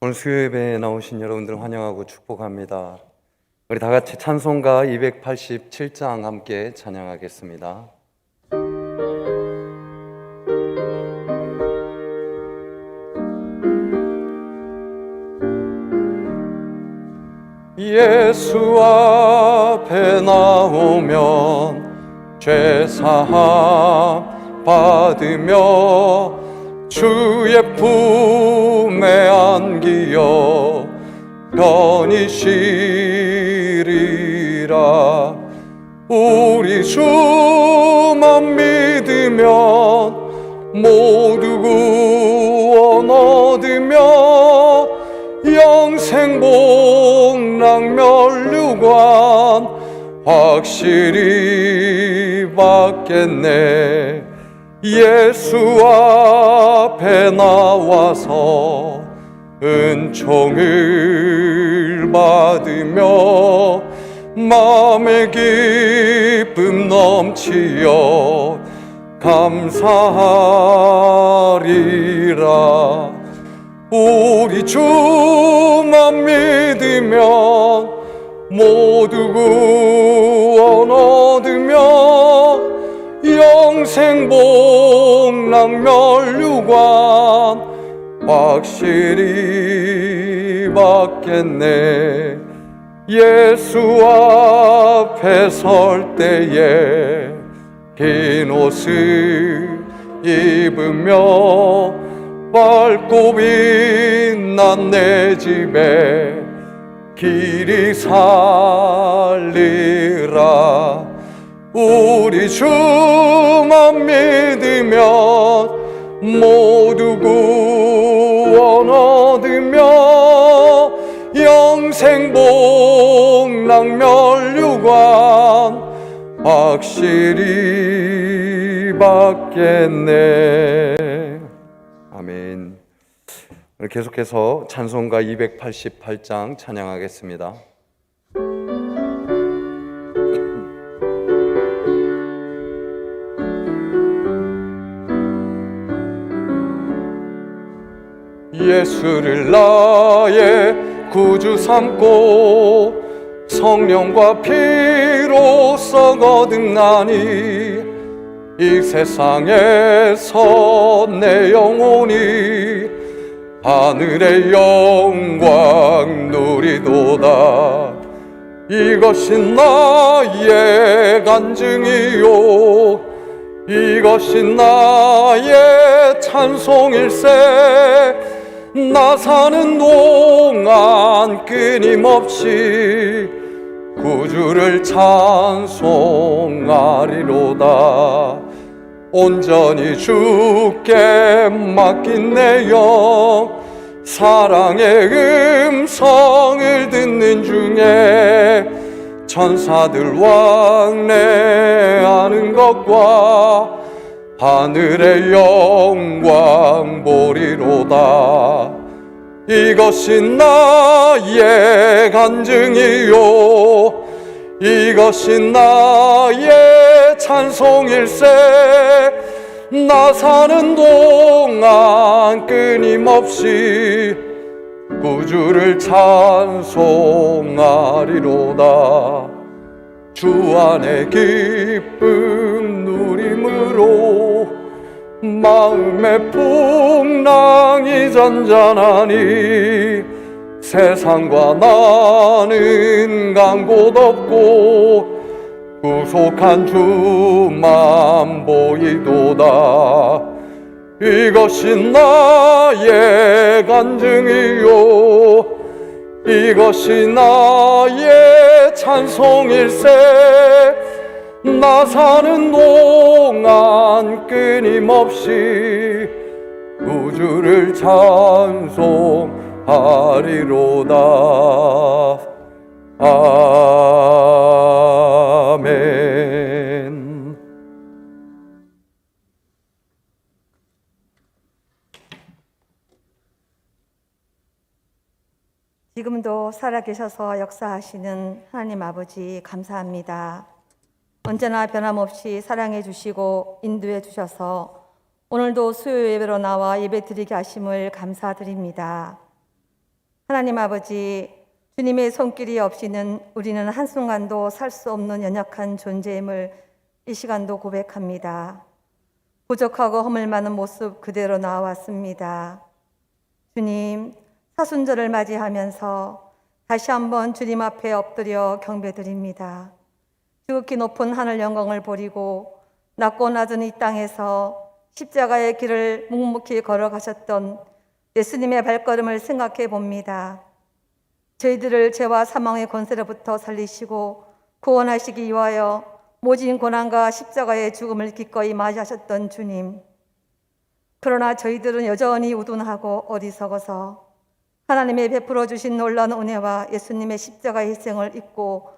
오늘 수요 예배에 나오신 여러분들 환영하고 축복합니다. 우리 다 같이 찬송가 287장 함께 찬양하겠습니다. 예수 앞에 나오면 죄사함 받으며 주의 품에 안기어 편히 쉬리라. 우리 주만 믿으면 모두 구원 얻으며 영생 복락 면류관 확실히 받겠네. 예수 앞에 나와서 은총을 받으며 마음의 기쁨 넘치어 감사하리라. 우리 주만 믿으면 모두 구원 얻으며 영생 복락 면류관 확실히 받겠네. 예수 앞에 설 때에 긴 옷을 입으며 밝고 빛난 내 집에 길이 살리라. 우리 주만 믿으면 모두 구원 얻으며 영생 복락 면류관 확실히 받겠네. 아멘. 오늘 계속해서 찬송가 288장 찬양하겠습니다. 예수를 나의 구주 삼고 성령과 피로써 거듭나니 이 세상에서 내 영혼이 하늘의 영광 누리도다. 이것이 나의 간증이요 이것이 나의 찬송일세. 나 사는 동안 끊임없이 구주를 찬송하리로다. 온전히 주께 맡긴 내 영 사랑의 음성을 듣는 중에 천사들 왕래하는 것과 하늘의 영광 보리로다. 이것이 나의 간증이요 이것이 나의 찬송일세. 나 사는 동안 끊임없이 구주를 찬송하리로다. 주 안의 기쁨 누림으로 마음의 풍랑이 잔잔하니 세상과 나는 간 곳 없고 구속한 주만 보이도다. 이것이 나의 간증이요 이것이 나의 찬송일세. 나 사는 동안 끊임없이 구주를 찬송하리로다. 아멘. 지금도 살아계셔서 역사하시는 하나님 아버지 감사합니다. 언제나 변함없이 사랑해 주시고 인도해 주셔서 오늘도 수요 예배로 나와 예배 드리게 하심을 감사드립니다. 하나님 아버지, 주님의 손길이 없이는 우리는 한순간도 살 수 없는 연약한 존재임을 이 시간도 고백합니다. 부족하고 허물 많은 모습 그대로 나왔습니다. 주님, 사순절을 맞이하면서 다시 한번 주님 앞에 엎드려 경배드립니다. 지극히 높은 하늘 영광을 보리고 낮고 낮은 이 땅에서 십자가의 길을 묵묵히 걸어가셨던 예수님의 발걸음을 생각해 봅니다. 저희들을 죄와 사망의 권세로부터 살리시고 구원하시기 위하여 모진 고난과 십자가의 죽음을 기꺼이 맞이하셨던 주님. 그러나 저희들은 여전히 우둔하고 어리석어서 하나님의 베풀어 주신 놀라운 은혜와 예수님의 십자가의 희생을 잊고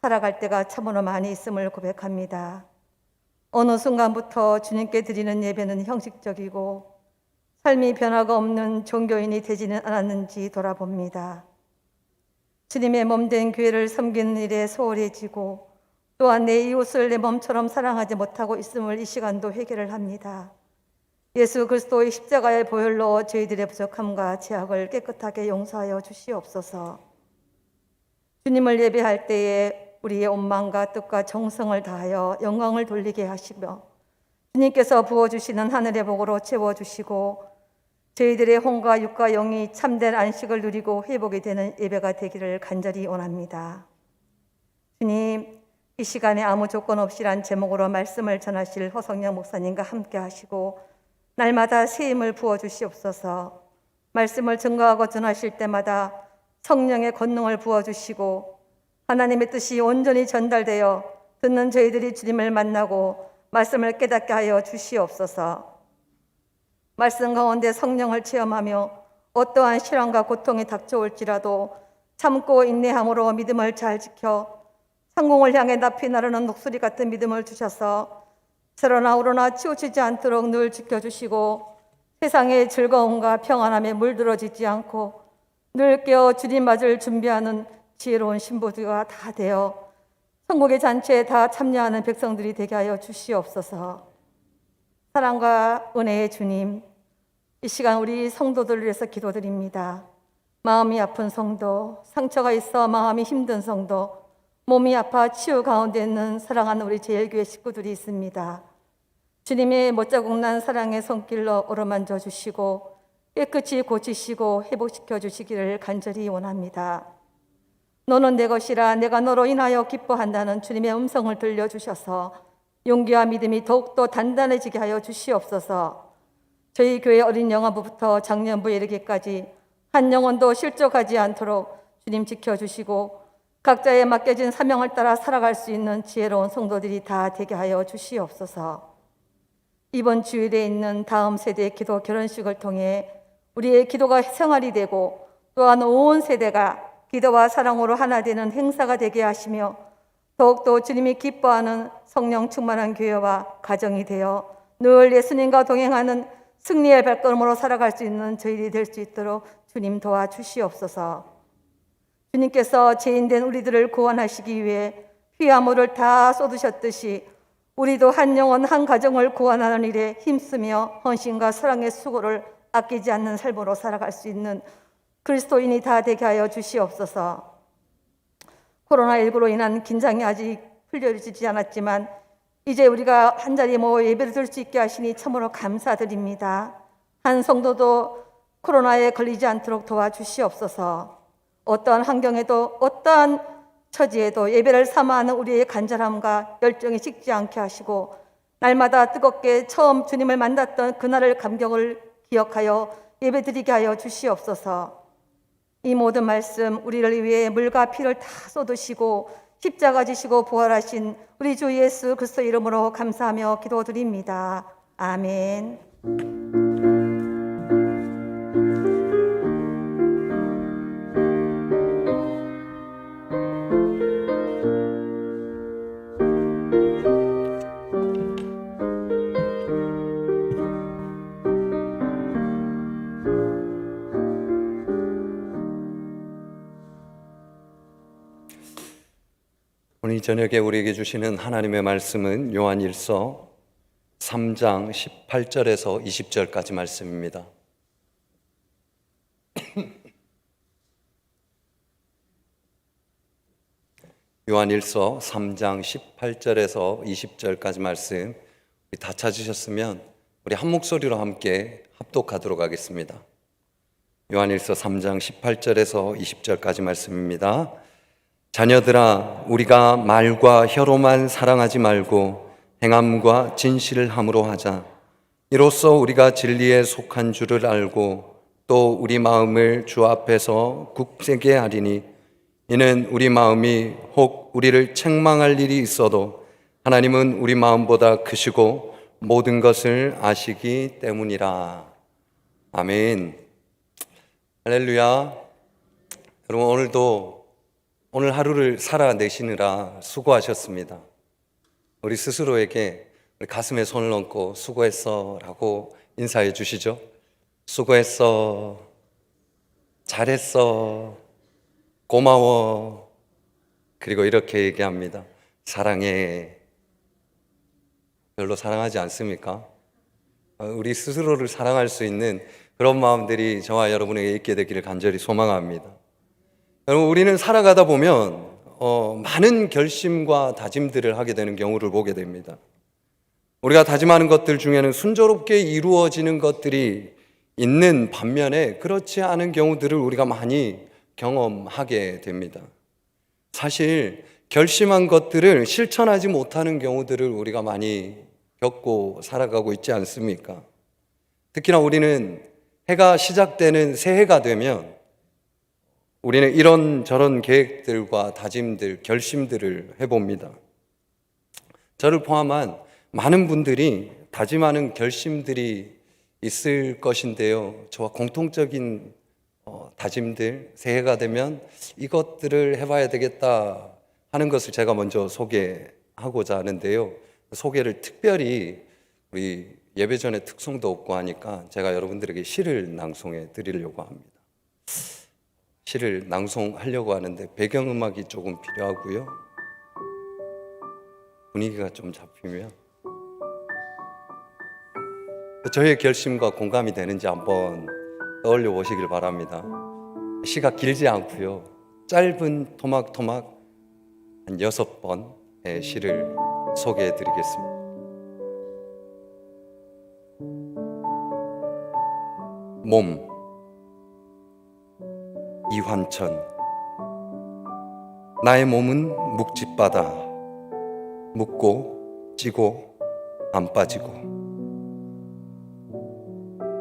살아갈 때가 참으로 많이 있음을 고백합니다. 어느 순간부터 주님께 드리는 예배는 형식적이고 삶이 변화가 없는 종교인이 되지는 않았는지 돌아봅니다. 주님의 몸된 교회를 섬기는 일에 소홀해지고 또한 내 이웃을 내 몸처럼 사랑하지 못하고 있음을 이 시간도 회개를 합니다. 예수 그리스도의 십자가의 보혈로 저희들의 부족함과 죄악을 깨끗하게 용서하여 주시옵소서. 주님을 예배할 때에 우리의 온 마음과 뜻과 정성을 다하여 영광을 돌리게 하시며 주님께서 부어주시는 하늘의 복으로 채워주시고 저희들의 혼과 육과 영이 참된 안식을 누리고 회복이 되는 예배가 되기를 간절히 원합니다. 주님, 이 시간에 아무 조건 없이란 제목으로 말씀을 전하실 허성영 목사님과 함께 하시고 날마다 새 힘을 부어주시옵소서. 말씀을 증거하고 전하실 때마다 성령의 권능을 부어주시고 하나님의 뜻이 온전히 전달되어 듣는 저희들이 주님을 만나고 말씀을 깨닫게 하여 주시옵소서. 말씀 가운데 성령을 체험하며 어떠한 실험과 고통이 닥쳐올지라도 참고 인내함으로 믿음을 잘 지켜 성공을 향해 납이 나르는 녹소리 같은 믿음을 주셔서 새로나 우러나 치우치지 않도록 늘 지켜주시고 세상의 즐거움과 평안함에 물들어지지 않고 늘 깨어 주님 맞을 준비하는 지혜로운 신부들과 다 되어 천국의 잔치에 다 참여하는 백성들이 되게 하여 주시옵소서. 사랑과 은혜의 주님, 이 시간 우리 성도들을 위해서 기도드립니다. 마음이 아픈 성도, 상처가 있어 마음이 힘든 성도, 몸이 아파 치유 가운데 있는 사랑하는 우리 제일교회 식구들이 있습니다. 주님의 못자국 난 사랑의 손길로 어루만져 주시고 깨끗이 고치시고 회복시켜 주시기를 간절히 원합니다. 너는 내 것이라 내가 너로 인하여 기뻐한다는 주님의 음성을 들려주셔서 용기와 믿음이 더욱더 단단해지게 하여 주시옵소서. 저희 교회 어린 영아부부터 장년부에 이르기까지 한 영혼도 실족하지 않도록 주님 지켜주시고 각자의 맡겨진 사명을 따라 살아갈 수 있는 지혜로운 성도들이 다 되게 하여 주시옵소서. 이번 주일에 있는 다음 세대의 기도 결혼식을 통해 우리의 기도가 생활이 되고 또한 온 세대가 기도와 사랑으로 하나 되는 행사가 되게 하시며 더욱더 주님이 기뻐하는 성령 충만한 교회와 가정이 되어 늘 예수님과 동행하는 승리의 발걸음으로 살아갈 수 있는 저희들이 될 수 있도록 주님 도와주시옵소서. 주님께서 죄인된 우리들을 구원하시기 위해 피와 물을 다 쏟으셨듯이 우리도 한 영혼 한 가정을 구원하는 일에 힘쓰며 헌신과 사랑의 수고를 아끼지 않는 삶으로 살아갈 수 있는 그리스도인이 다 되게 하여 주시옵소서. 코로나19로 인한 긴장이 아직 풀려지지 않았지만 이제 우리가 한자리 모여 예배를 드릴 수 있게 하시니 참으로 감사드립니다. 한 성도도 코로나에 걸리지 않도록 도와주시옵소서. 어떠한 환경에도 어떠한 처지에도 예배를 삼아하는 우리의 간절함과 열정이 식지 않게 하시고 날마다 뜨겁게 처음 주님을 만났던 그날의 감격을 기억하여 예배드리게 하여 주시옵소서. 이 모든 말씀 우리를 위해 물과 피를 다 쏟으시고 십자가 지시고 부활하신 우리 주 예수 그리스도 이름으로 감사하며 기도드립니다. 아멘. 오늘 저녁에 우리에게 주시는 하나님의 말씀은 요한일서 3장 18절에서 20절까지 말씀입니다. 요한일서 3장 18절에서 20절까지 말씀 우리 다 찾으셨으면 우리 한 목소리로 함께 합독하도록 하겠습니다. 요한일서 3장 18절에서 20절까지 말씀입니다. 자녀들아, 우리가 말과 혀로만 사랑하지 말고 행함과 진실을 함으로 하자. 이로써 우리가 진리에 속한 줄을 알고 또 우리 마음을 주 앞에서 굳세게 하리니, 이는 우리 마음이 혹 우리를 책망할 일이 있어도 하나님은 우리 마음보다 크시고 모든 것을 아시기 때문이라. 아멘. 할렐루야. 여러분, 오늘 하루를 살아내시느라 수고하셨습니다. 우리 스스로에게 우리 가슴에 손을 얹고 수고했어 라고 인사해 주시죠. 수고했어, 잘했어, 고마워. 그리고 이렇게 얘기합니다. 사랑해. 별로 사랑하지 않습니까? 우리 스스로를 사랑할 수 있는 그런 마음들이 저와 여러분에게 있게 되기를 간절히 소망합니다. 여러분, 우리는 살아가다 보면 많은 결심과 다짐들을 하게 되는 경우를 보게 됩니다. 우리가 다짐하는 것들 중에는 순조롭게 이루어지는 것들이 있는 반면에 그렇지 않은 경우들을 우리가 많이 경험하게 됩니다. 사실 결심한 것들을 실천하지 못하는 경우들을 우리가 많이 겪고 살아가고 있지 않습니까? 특히나 우리는 해가 시작되는 새해가 되면 우리는 이런저런 계획들과 다짐들, 결심들을 해봅니다. 저를 포함한 많은 분들이 다짐하는 결심들이 있을 것인데요. 저와 공통적인 다짐들, 새해가 되면 이것들을 해봐야 되겠다 하는 것을 제가 먼저 소개하고자 하는데요. 소개를 특별히 우리 예배 전에 특송도 없고 하니까 제가 여러분들에게 시를 낭송해 드리려고 합니다. 시를 낭송하려고 하는데 배경음악이 조금 필요하고요. 분위기가 좀 잡히면 저의 결심과 공감이 되는지 한번 떠올려 보시길 바랍니다. 시가 길지 않고요. 짧은 토막토막 한 6번의 시를 소개해 드리겠습니다. 몸, 이환천. 나의 몸은 묵직바다. 묵고 찌고 안 빠지고.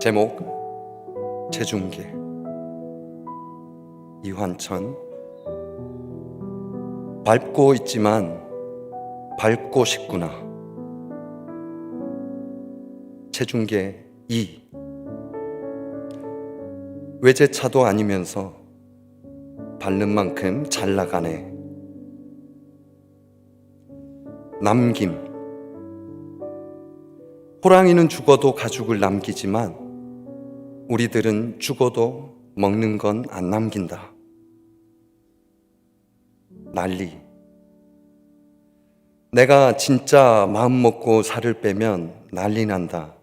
제목, 체중계. 이환천. 밟고 있지만 밟고 싶구나. 체중계 2. 외제차도 아니면서 밟는 만큼 잘 나가네. 남김. 호랑이는 죽어도 가죽을 남기지만 우리들은 죽어도 먹는 건 안 남긴다. 난리. 내가 진짜 마음 먹고 살을 빼면 난리 난다.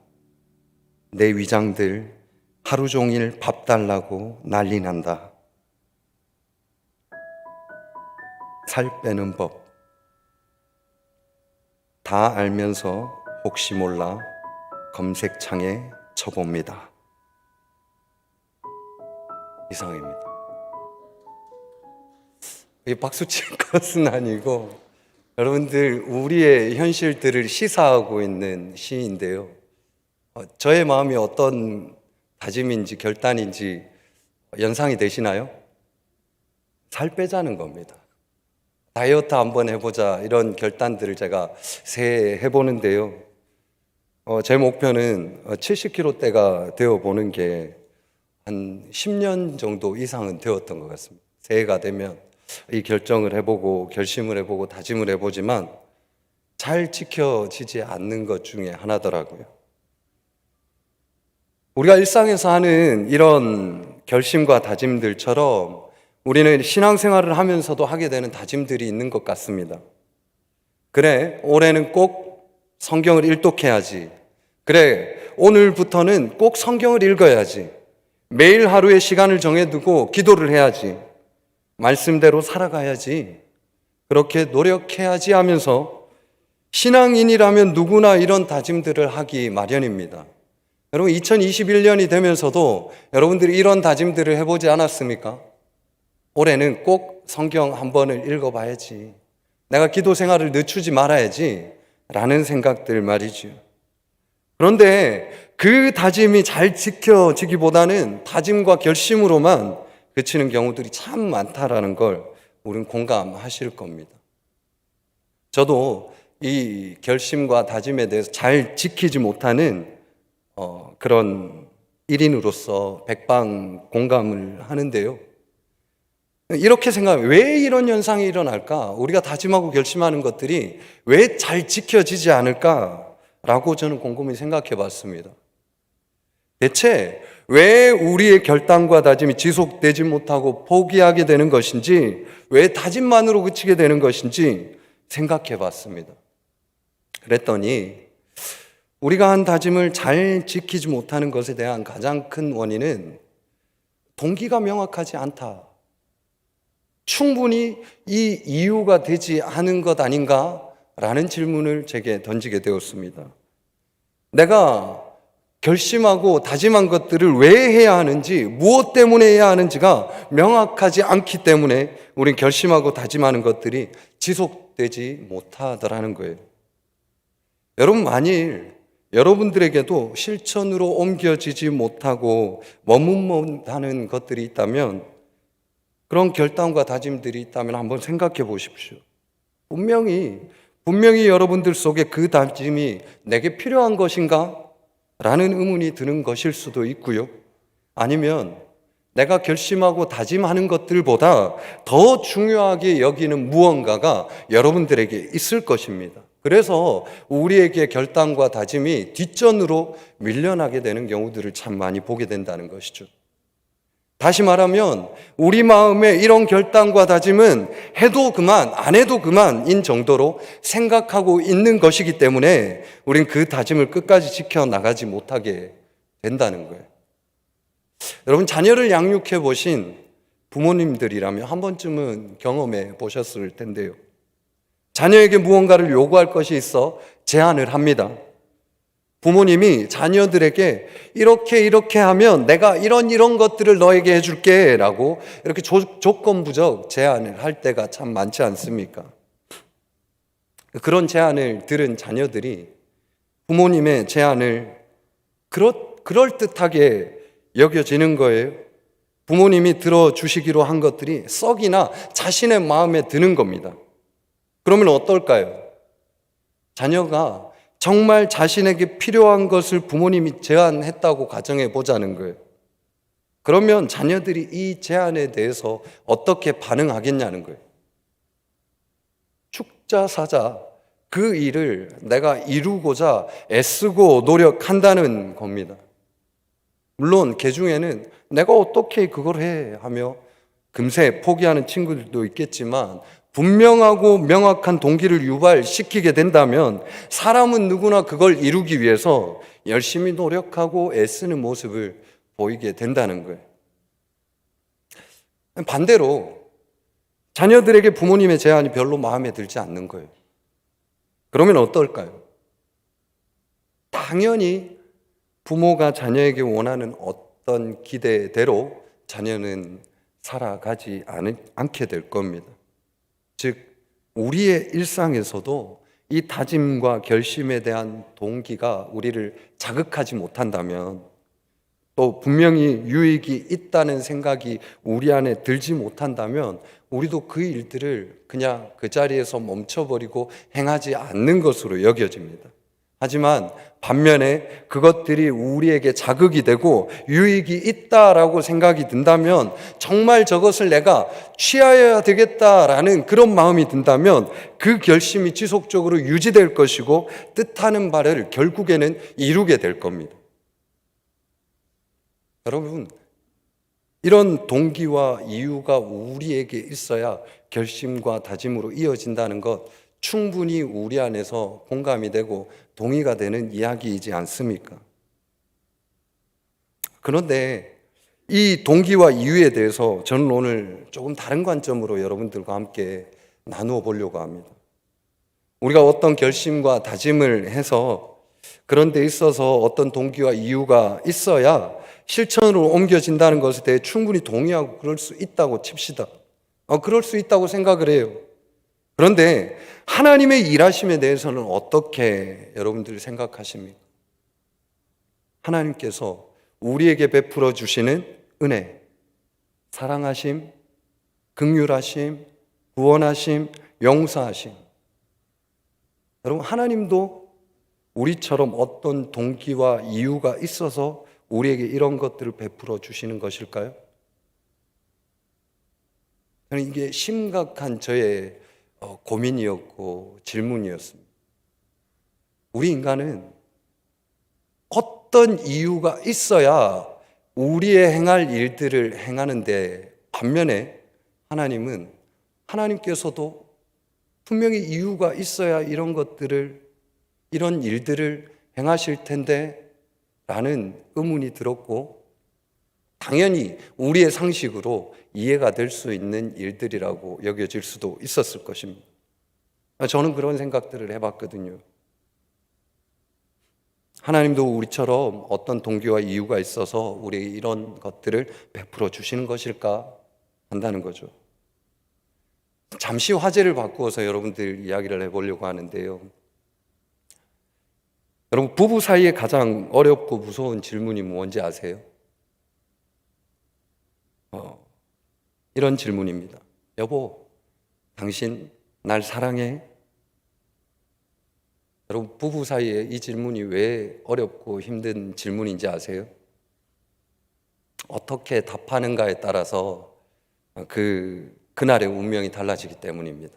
내 위장들 하루 종일 밥 달라고 난리 난다. 살 빼는 법. 다 알면서 혹시 몰라 검색창에 쳐봅니다. 이상입니다. 이 박수 칠 것은 아니고 여러분들 우리의 현실들을 시사하고 있는 시인데요. 저의 마음이 어떤 다짐인지 결단인지 연상이 되시나요? 살 빼자는 겁니다. 다이어트 한번 해보자 이런 결단들을 제가 새해 해보는데요. 제 목표는 70kg대가 되어보는 게 한 10년 정도 이상은 되었던 것 같습니다. 새해가 되면 이 결정을 해보고 결심을 해보고 다짐을 해보지만 잘 지켜지지 않는 것 중에 하나더라고요. 우리가 일상에서 하는 이런 결심과 다짐들처럼 우리는 신앙생활을 하면서도 하게 되는 다짐들이 있는 것 같습니다. 그래, 올해는 꼭 성경을 일독해야지. 그래, 오늘부터는 꼭 성경을 읽어야지. 매일 하루의 시간을 정해두고 기도를 해야지. 말씀대로 살아가야지. 그렇게 노력해야지 하면서 신앙인이라면 누구나 이런 다짐들을 하기 마련입니다. 여러분 2021년이 되면서도 여러분들이 이런 다짐들을 해보지 않았습니까? 올해는 꼭 성경 한 번을 읽어봐야지, 내가 기도 생활을 늦추지 말아야지 라는 생각들 말이죠. 그런데 그 다짐이 잘 지켜지기보다는 다짐과 결심으로만 그치는 경우들이 참 많다라는 걸 우리는 공감하실 겁니다. 저도 이 결심과 다짐에 대해서 잘 지키지 못하는 그런 일인으로서 백방 공감을 하는데요. 이렇게 생각해요. 왜 이런 현상이 일어날까? 우리가 다짐하고 결심하는 것들이 왜 잘 지켜지지 않을까라고 저는 곰곰이 생각해 봤습니다. 대체 왜 우리의 결단과 다짐이 지속되지 못하고 포기하게 되는 것인지, 왜 다짐만으로 그치게 되는 것인지 생각해 봤습니다. 그랬더니 우리가 한 다짐을 잘 지키지 못하는 것에 대한 가장 큰 원인은 동기가 명확하지 않다. 충분히 이 이유가 되지 않은 것 아닌가라는 질문을 제게 던지게 되었습니다. 내가 결심하고 다짐한 것들을 왜 해야 하는지, 무엇 때문에 해야 하는지가 명확하지 않기 때문에 우린 결심하고 다짐하는 것들이 지속되지 못하더라는 거예요. 여러분, 만일 여러분들에게도 실천으로 옮겨지지 못하고 머뭇머뭇하는 것들이 있다면, 그런 결단과 다짐들이 있다면 한번 생각해 보십시오. 분명히 여러분들 속에 그 다짐이 내게 필요한 것인가? 라는 의문이 드는 것일 수도 있고요. 아니면 내가 결심하고 다짐하는 것들보다 더 중요하게 여기는 무언가가 여러분들에게 있을 것입니다. 그래서 우리에게 결단과 다짐이 뒷전으로 밀려나게 되는 경우들을 참 많이 보게 된다는 것이죠. 다시 말하면 우리 마음에 이런 결단과 다짐은 해도 그만, 안 해도 그만인 정도로 생각하고 있는 것이기 때문에 우린 그 다짐을 끝까지 지켜나가지 못하게 된다는 거예요. 여러분, 자녀를 양육해 보신 부모님들이라면 한 번쯤은 경험해 보셨을 텐데요. 자녀에게 무언가를 요구할 것이 있어 제안을 합니다. 부모님이 자녀들에게 이렇게 하면 내가 이런 것들을 너에게 해줄게 라고 이렇게 조건부적 제안을 할 때가 참 많지 않습니까? 그런 제안을 들은 자녀들이 부모님의 제안을 그럴듯하게 여겨지는 거예요. 부모님이 들어주시기로 한 것들이 썩이나 자신의 마음에 드는 겁니다. 그러면 어떨까요? 자녀가 정말 자신에게 필요한 것을 부모님이 제안했다고 가정해 보자는 거예요. 그러면 자녀들이 이 제안에 대해서 어떻게 반응하겠냐는 거예요. 축자 사자, 그 일을 내가 이루고자 애쓰고 노력한다는 겁니다. 물론 개 중에는 내가 어떻게 그걸 해 하며 금세 포기하는 친구들도 있겠지만, 분명하고 명확한 동기를 유발시키게 된다면 사람은 누구나 그걸 이루기 위해서 열심히 노력하고 애쓰는 모습을 보이게 된다는 거예요. 반대로 자녀들에게 부모님의 제안이 별로 마음에 들지 않는 거예요. 그러면 어떨까요? 당연히 부모가 자녀에게 원하는 어떤 기대대로 자녀는 살아가지 않게 될 겁니다. 즉, 우리의 일상에서도 이 다짐과 결심에 대한 동기가 우리를 자극하지 못한다면, 또 분명히 유익이 있다는 생각이 우리 안에 들지 못한다면 우리도 그 일들을 그냥 그 자리에서 멈춰버리고 행하지 않는 것으로 여겨집니다. 하지만 반면에 그것들이 우리에게 자극이 되고 유익이 있다라고 생각이 든다면, 정말 저것을 내가 취하여야 되겠다라는 그런 마음이 든다면 그 결심이 지속적으로 유지될 것이고 뜻하는 바를 결국에는 이루게 될 겁니다. 여러분, 이런 동기와 이유가 우리에게 있어야 결심과 다짐으로 이어진다는 것, 충분히 우리 안에서 공감이 되고 동의가 되는 이야기이지 않습니까? 그런데 이 동기와 이유에 대해서 저는 오늘 조금 다른 관점으로 여러분들과 함께 나누어 보려고 합니다. 우리가 어떤 결심과 다짐을 해서 그런 데 있어서 어떤 동기와 이유가 있어야 실천으로 옮겨진다는 것에 대해 충분히 동의하고 그럴 수 있다고 칩시다. 그럴 수 있다고 생각을 해요. 그런데 하나님의 일하심에 대해서는 어떻게 여러분들이 생각하십니까? 하나님께서 우리에게 베풀어 주시는 은혜, 사랑하심, 긍휼하심, 구원하심, 용서하심. 여러분, 하나님도 우리처럼 어떤 동기와 이유가 있어서 우리에게 이런 것들을 베풀어 주시는 것일까요? 저는 이게 심각한 저의 고민이었고 질문이었습니다. 우리 인간은 어떤 이유가 있어야 우리의 행할 일들을 행하는데, 반면에 하나님은, 하나님께서도 분명히 이유가 있어야 이런 것들을, 이런 일들을 행하실 텐데 라는 의문이 들었고, 당연히 우리의 상식으로 이해가 될 수 있는 일들이라고 여겨질 수도 있었을 것입니다. 저는 그런 생각들을 해봤거든요. 하나님도 우리처럼 어떤 동기와 이유가 있어서 우리에게 이런 것들을 베풀어 주시는 것일까 한다는 거죠. 잠시 화제를 바꾸어서 여러분들 이야기를 해보려고 하는데요. 여러분, 부부 사이에 가장 어렵고 무서운 질문이 뭔지 아세요? 이런 질문입니다. 여보, 당신 날 사랑해? 여러분, 부부 사이에 이 질문이 왜 어렵고 힘든 질문인지 아세요? 어떻게 답하는가에 따라서 그날의 운명이 달라지기 때문입니다.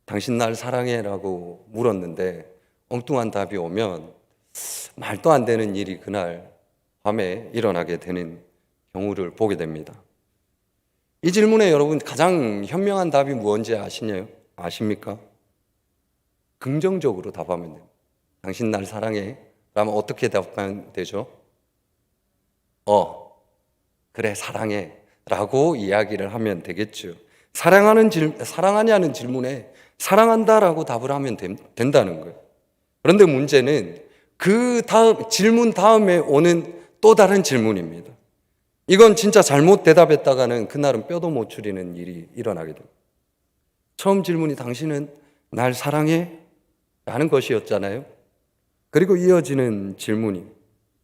당신 날 사랑해? 라고 물었는데 엉뚱한 답이 오면 말도 안 되는 일이 그날 밤에 일어나게 되는 경우를 보게 됩니다. 이 질문에 여러분 가장 현명한 답이 무엇인지 아십니까? 긍정적으로 답하면 돼요. 당신 날 사랑해? 라면 어떻게 답하면 되죠? 그래, 사랑해 라고 이야기를 하면 되겠죠. 사랑하냐는 질문에 사랑한다라고 답을 하면 된다는 거예요. 그런데 문제는 그 다음 질문 다음에 오는 또 다른 질문입니다. 이건 진짜 잘못 대답했다가는 그날은 뼈도 못 추리는 일이 일어나게 됩니다. 처음 질문이 당신은 날 사랑해? 라는 것이었잖아요. 그리고 이어지는 질문이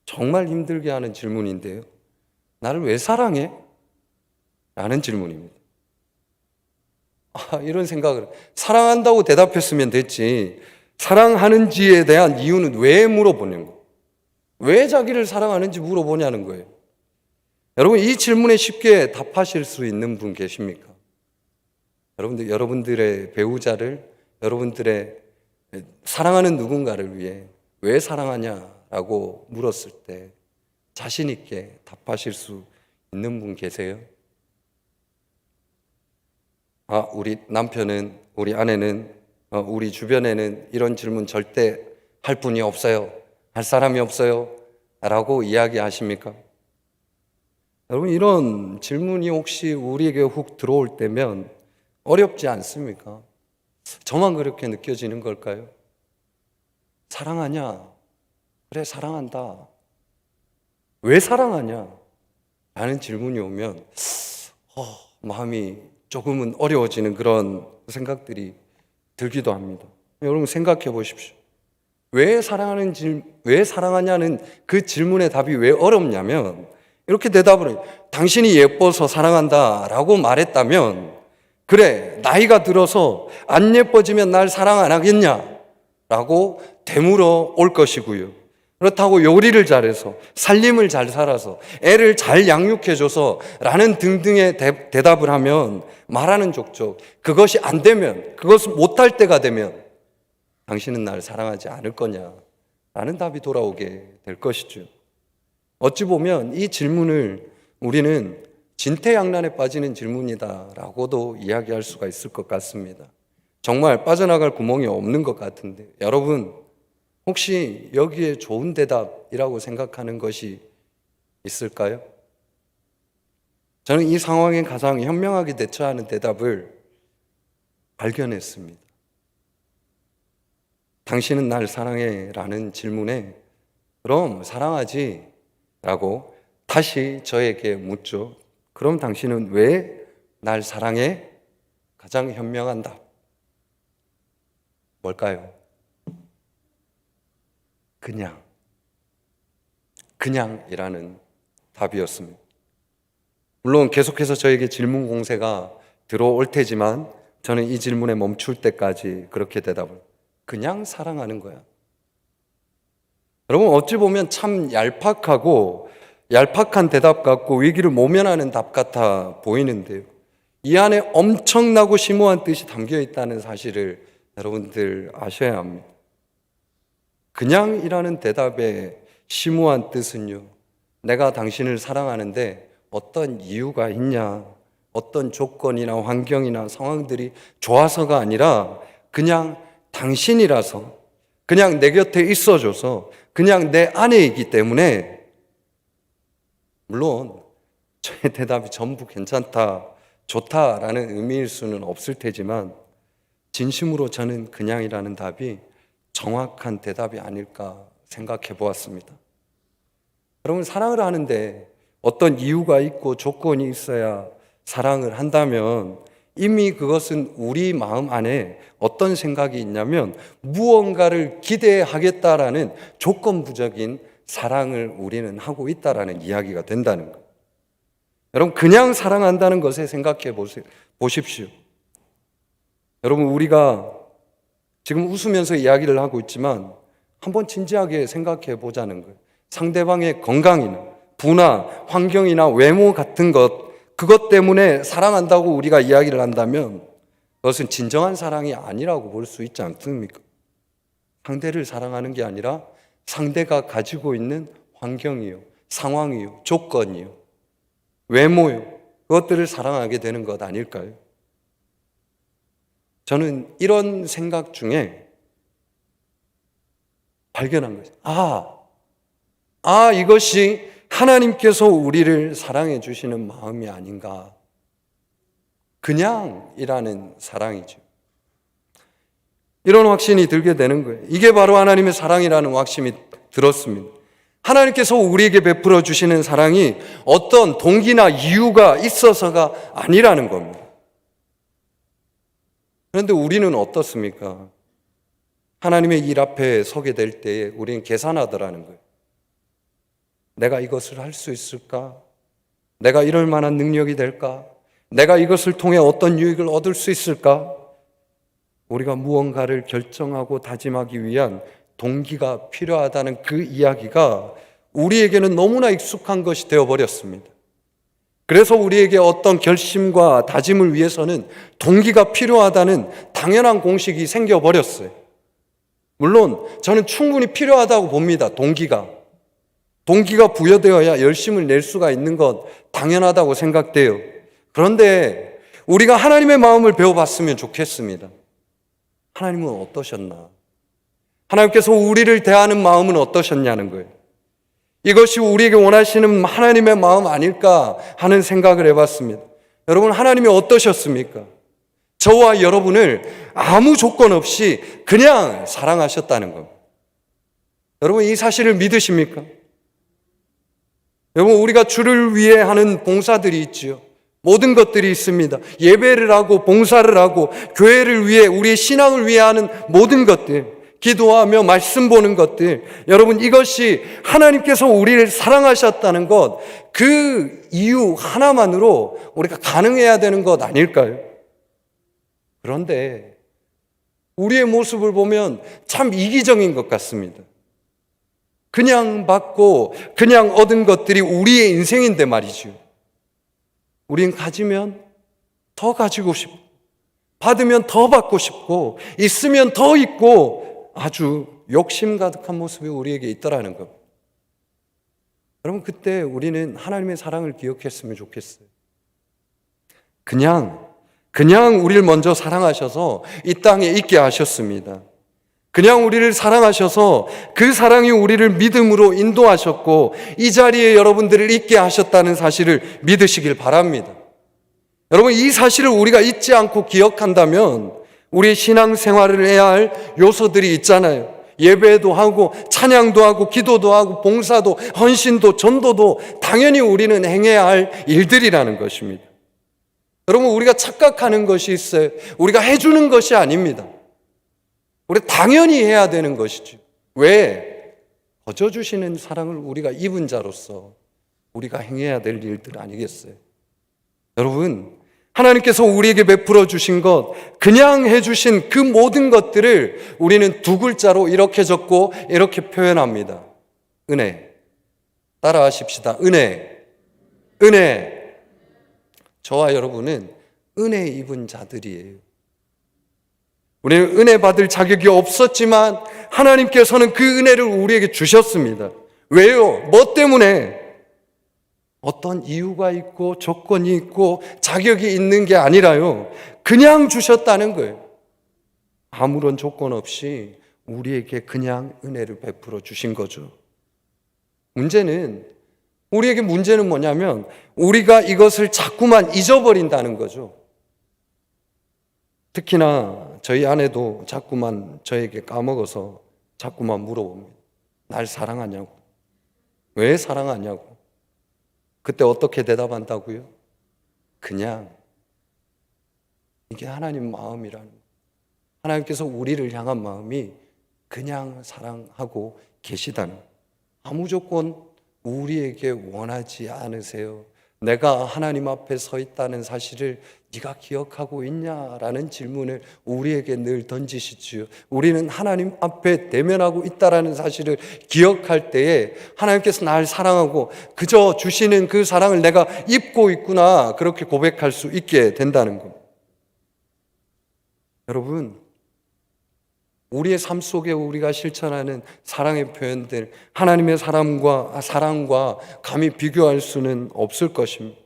정말 힘들게 하는 질문인데요. 나를 왜 사랑해? 라는 질문입니다. 이런 생각을, 사랑한다고 대답했으면 됐지, 사랑하는지에 대한 이유는 왜 물어보는 거예요? 왜 자기를 사랑하는지 물어보냐는 거예요. 여러분, 이 질문에 쉽게 답하실 수 있는 분 계십니까? 여러분들의 배우자를, 여러분들의 사랑하는 누군가를 위해 왜 사랑하냐라고 물었을 때 자신 있게 답하실 수 있는 분 계세요? 우리 남편은, 우리 아내는, 우리 주변에는 이런 질문 절대 할 분이 없어요, 할 사람이 없어요 라고 이야기하십니까? 여러분, 이런 질문이 혹시 우리에게 훅 들어올 때면 어렵지 않습니까? 저만 그렇게 느껴지는 걸까요? 사랑하냐? 그래, 사랑한다. 왜 사랑하냐? 라는 질문이 오면 마음이 조금은 어려워지는 그런 생각들이 들기도 합니다. 여러분, 생각해 보십시오. 왜 사랑하냐는 그 질문의 답이 왜 어렵냐면, 이렇게 대답을 해요. 당신이 예뻐서 사랑한다 라고 말했다면, 그래, 나이가 들어서 안 예뻐지면 날 사랑 안 하겠냐? 라고 되물어 올 것이고요. 그렇다고 요리를 잘해서, 살림을 잘 살아서, 애를 잘 양육해줘서 라는 등등의 대답을 하면, 말하는 족족 그것이 안 되면, 그것을 못할 때가 되면 당신은 날 사랑하지 않을 거냐? 라는 답이 돌아오게 될 것이죠. 어찌 보면 이 질문을 우리는 진퇴양난에 빠지는 질문이다라고도 이야기할 수가 있을 것 같습니다. 정말 빠져나갈 구멍이 없는 것 같은데, 여러분 혹시 여기에 좋은 대답이라고 생각하는 것이 있을까요? 저는 이 상황에 가장 현명하게 대처하는 대답을 발견했습니다. 당신은 날 사랑해? 라는 질문에 그럼 사랑하지? 라고 다시 저에게 묻죠. 그럼 당신은 왜 날 사랑해? 가장 현명한 답 뭘까요? 그냥이라는 답이었습니다. 물론 계속해서 저에게 질문 공세가 들어올 테지만 저는 이 질문에 멈출 때까지 그렇게 대답을 그냥 사랑하는 거야. 여러분 어찌 보면 참 얄팍한 대답 같고 위기를 모면하는 답 같아 보이는데요. 이 안에 엄청나고 심오한 뜻이 담겨 있다는 사실을 여러분들 아셔야 합니다. 그냥이라는 대답의 심오한 뜻은요, 내가 당신을 사랑하는데 어떤 이유가 있냐, 어떤 조건이나 환경이나 상황들이 좋아서가 아니라 그냥 당신이라서, 그냥 내 곁에 있어줘서, 그냥 내 안에 있기 때문에, 물론 저의 대답이 전부 괜찮다, 좋다라는 의미일 수는 없을 테지만 진심으로 저는 그냥이라는 답이 정확한 대답이 아닐까 생각해 보았습니다. 여러분 사랑을 하는데 어떤 이유가 있고 조건이 있어야 사랑을 한다면 이미 그것은 우리 마음 안에 어떤 생각이 있냐면 무언가를 기대하겠다라는 조건부적인 사랑을 우리는 하고 있다라는 이야기가 된다는 거예요. 여러분 그냥 사랑한다는 것에 생각해 보십시오. 여러분 우리가 지금 웃으면서 이야기를 하고 있지만 한번 진지하게 생각해 보자는 거예요. 상대방의 건강이나 부나 환경이나 외모 같은 그것 때문에 사랑한다고 우리가 이야기를 한다면 그것은 진정한 사랑이 아니라고 볼 수 있지 않습니까? 상대를 사랑하는 게 아니라 상대가 가지고 있는 환경이요, 상황이요, 조건이요, 외모요, 그것들을 사랑하게 되는 것 아닐까요? 저는 이런 생각 중에 발견한 거죠. 이것이 하나님께서 우리를 사랑해 주시는 마음이 아닌가. 그냥이라는 사랑이죠. 이런 확신이 들게 되는 거예요. 이게 바로 하나님의 사랑이라는 확신이 들었습니다. 하나님께서 우리에게 베풀어 주시는 사랑이 어떤 동기나 이유가 있어서가 아니라는 겁니다. 그런데 우리는 어떻습니까? 하나님의 일 앞에 서게 될 때에 우리는 계산하더라는 거예요. 내가 이것을 할 수 있을까? 내가 이럴 만한 능력이 될까? 내가 이것을 통해 어떤 유익을 얻을 수 있을까? 우리가 무언가를 결정하고 다짐하기 위한 동기가 필요하다는 그 이야기가 우리에게는 너무나 익숙한 것이 되어버렸습니다. 그래서 우리에게 어떤 결심과 다짐을 위해서는 동기가 필요하다는 당연한 공식이 생겨버렸어요. 물론 저는 충분히 필요하다고 봅니다. 동기가 부여되어야 열심을 낼 수가 있는 것 당연하다고 생각돼요. 그런데 우리가 하나님의 마음을 배워봤으면 좋겠습니다. 하나님은 어떠셨나? 하나님께서 우리를 대하는 마음은 어떠셨냐는 거예요. 이것이 우리에게 원하시는 하나님의 마음 아닐까 하는 생각을 해봤습니다. 여러분 하나님이 어떠셨습니까? 저와 여러분을 아무 조건 없이 그냥 사랑하셨다는 겁니다. 여러분 이 사실을 믿으십니까? 여러분 우리가 주를 위해 하는 봉사들이 있지요. 모든 것들이 있습니다. 예배를 하고 봉사를 하고 교회를 위해 우리의 신앙을 위해 하는 모든 것들, 기도하며 말씀 보는 것들, 여러분 이것이 하나님께서 우리를 사랑하셨다는 것, 그 이유 하나만으로 우리가 가능해야 되는 것 아닐까요? 그런데 우리의 모습을 보면 참 이기적인 것 같습니다. 그냥 받고 그냥 얻은 것들이 우리의 인생인데 말이죠. 우린 가지면 더 가지고 싶고 받으면 더 받고 싶고 있으면 더 있고 아주 욕심 가득한 모습이 우리에게 있더라는 것. 여러분 그때 우리는 하나님의 사랑을 기억했으면 좋겠어요. 그냥 우리를 먼저 사랑하셔서 이 땅에 있게 하셨습니다. 그냥 우리를 사랑하셔서 그 사랑이 우리를 믿음으로 인도하셨고 이 자리에 여러분들을 있게 하셨다는 사실을 믿으시길 바랍니다. 여러분 이 사실을 우리가 잊지 않고 기억한다면 우리 신앙생활을 해야 할 요소들이 있잖아요. 예배도 하고 찬양도 하고 기도도 하고 봉사도 헌신도 전도도 당연히 우리는 행해야 할 일들이라는 것입니다. 여러분, 우리가 착각하는 것이 있어요. 우리가 해주는 것이 아닙니다. 우리 당연히 해야 되는 것이죠. 왜? 거저 주시는 사랑을 우리가 입은 자로서 우리가 행해야 될 일들 아니겠어요? 여러분, 하나님께서 우리에게 베풀어 주신 것, 그냥 해주신 그 모든 것들을 우리는 두 글자로 이렇게 적고 이렇게 표현합니다. 은혜. 따라하십시다. 은혜. 은혜. 저와 여러분은 은혜 입은 자들이에요. 우리는 은혜 받을 자격이 없었지만 하나님께서는 그 은혜를 우리에게 주셨습니다. 왜요? 뭐 때문에? 어떤 이유가 있고 조건이 있고 자격이 있는 게 아니라요, 그냥 주셨다는 거예요. 아무런 조건 없이 우리에게 그냥 은혜를 베풀어 주신 거죠. 우리에게 문제는 뭐냐면 우리가 이것을 자꾸만 잊어버린다는 거죠. 특히나 저희 아내도 자꾸만 저에게 까먹어서 자꾸만 물어봅니다. 날 사랑하냐고. 왜 사랑하냐고. 그때 어떻게 대답한다고요? 그냥. 이게 하나님 마음이라는 거예요. 하나님께서 우리를 향한 마음이 그냥 사랑하고 계시다는 거예요. 아무 조건 우리에게 원하지 않으세요. 내가 하나님 앞에 서 있다는 사실을 네가 기억하고 있냐라는 질문을 우리에게 늘 던지시지요. 우리는 하나님 앞에 대면하고 있다라는 사실을 기억할 때에 하나님께서 날 사랑하고 그저 주시는 그 사랑을 내가 입고 있구나, 그렇게 고백할 수 있게 된다는 겁니다. 여러분, 우리의 삶 속에 우리가 실천하는 사랑의 표현들, 하나님의 사랑과 감히 비교할 수는 없을 것입니다.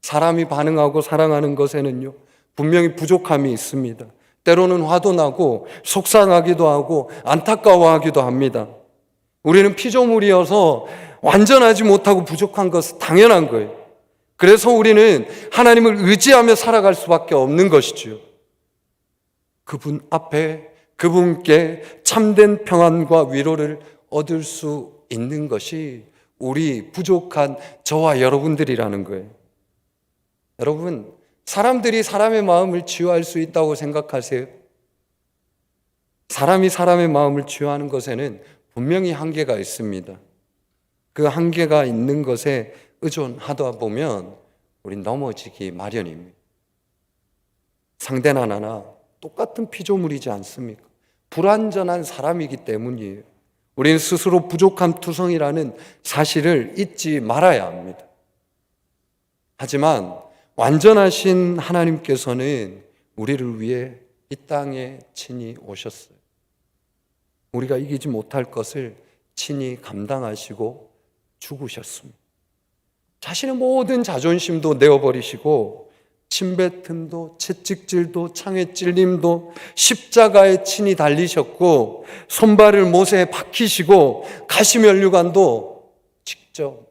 사람이 반응하고 사랑하는 것에는요, 분명히 부족함이 있습니다. 때로는 화도 나고 속상하기도 하고 안타까워하기도 합니다. 우리는 피조물이어서 완전하지 못하고 부족한 것은 당연한 거예요. 그래서 우리는 하나님을 의지하며 살아갈 수밖에 없는 것이지요. 그분 앞에, 그분께 참된 평안과 위로를 얻을 수 있는 것이 우리 부족한 저와 여러분들이라는 거예요. 여러분, 사람들이 사람의 마음을 치유할 수 있다고 생각하세요? 사람이 사람의 마음을 치유하는 것에는 분명히 한계가 있습니다. 그 한계가 있는 것에 의존하다 보면 우린 넘어지기 마련입니다. 상대나 나나 똑같은 피조물이지 않습니까? 불완전한 사람이기 때문이에요. 우리는 스스로 부족한 투성이라는 사실을 잊지 말아야 합니다. 하지만 완전하신 하나님께서는 우리를 위해 이 땅에 친히 오셨어요. 우리가 이기지 못할 것을 친히 감당하시고 죽으셨습니다. 자신의 모든 자존심도 내어버리시고 침뱉음도 채찍질도 창에 찔림도 십자가에 친히 달리셨고 손발을 못에 박히시고 가시면류관도 직접